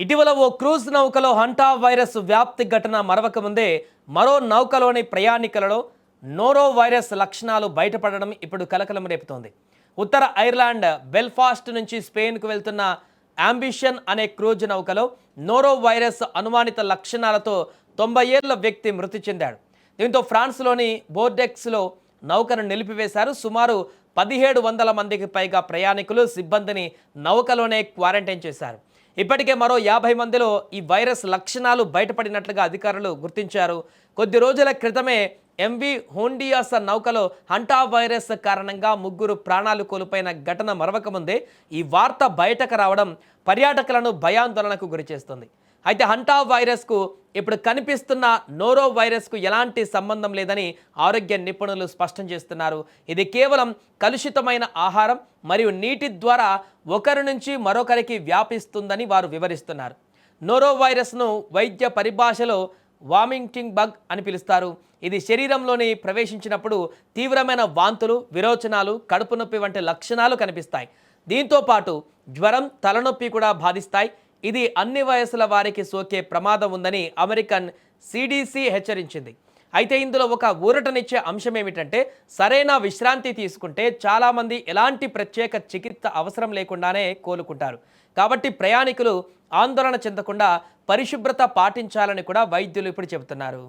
ఇటీవల ఓ cruise నౌకలో hanta virus వ్యాప్తి ఘటన మరవక ముందే మరో నౌకలోని ప్రయాణికులలో నోరో వైరస్ లక్షణాలు బయటపడడం ఇప్పుడు కలకలం రేపుతోంది. ఉత్తర ఐర్లాండ్ బెల్ఫాస్ట్ నుంచి స్పెయిన్కు వెళ్తున్న అంబిషన్ అనే క్రూజ్ నౌకలో నోరో వైరస్ అనుమానిత లక్షణాలతో 90 ఏళ్ల వ్యక్తి మృతి చెందాడు. దీంతో ఫ్రాన్స్లోని బోర్డెక్స్లో నౌకను నిలిపివేశారు. సుమారు 1700 మందికి పైగా ప్రయాణికులు సిబ్బందిని నౌకలోనే క్వారంటైన్ చేశారు. ఇప్పటికే మరో 50 మందిలో ఈ వైరస్ లక్షణాలు బయటపడినట్లుగా అధికారులు గుర్తించారు. కొద్ది రోజుల క్రితమే ఎంవి హోండియాస్ నౌకలో హంటా వైరస్ కారణంగా 3 ప్రాణాలు కోల్పోయిన ఘటన మరవక ముందే ఈ వార్త బయటకు రావడం పర్యాటకులను భయాందోళనకు గురిచేస్తుంది. అయితే హంటా వైరస్కు ఇప్పుడు కనిపిస్తున్న నోరో వైరస్కు ఎలాంటి సంబంధం లేదని ఆరోగ్య నిపుణులు స్పష్టం చేస్తున్నారు. ఇది కేవలం కలుషితమైన ఆహారం మరియు నీటి ద్వారా ఒకరి నుంచి మరొకరికి వ్యాపిస్తుందని వారు వివరిస్తున్నారు. నోరో వైరస్ను వైద్య పరిభాషలో వామిటింగ్ బగ్ అని పిలుస్తారు. ఇది శరీరంలోని ప్రవేశించినప్పుడు తీవ్రమైన వాంతులు, విరోచనాలు, కడుపు నొప్పి వంటి లక్షణాలు కనిపిస్తాయి. దీంతో పాటు జ్వరం, తలనొప్పి కూడా బాధిస్తాయి. ఇది అన్ని వయసుల వారికి సోకే ప్రమాదం ఉందని అమెరికన్ సిడిసి హెచ్చరించింది. అయితే ఇందులో ఒక ఊరటనిచ్చే అంశం ఏమిటంటే, సరైన విశ్రాంతి తీసుకుంటే చాలామంది ఎలాంటి ప్రత్యేక చికిత్స అవసరం లేకుండానే కోలుకుంటారు. కాబట్టి ప్రయాణికులు ఆందోళన చెందకుండా పరిశుభ్రత పాటించాలని కూడా వైద్యులు ఇప్పుడు చెబుతున్నారు.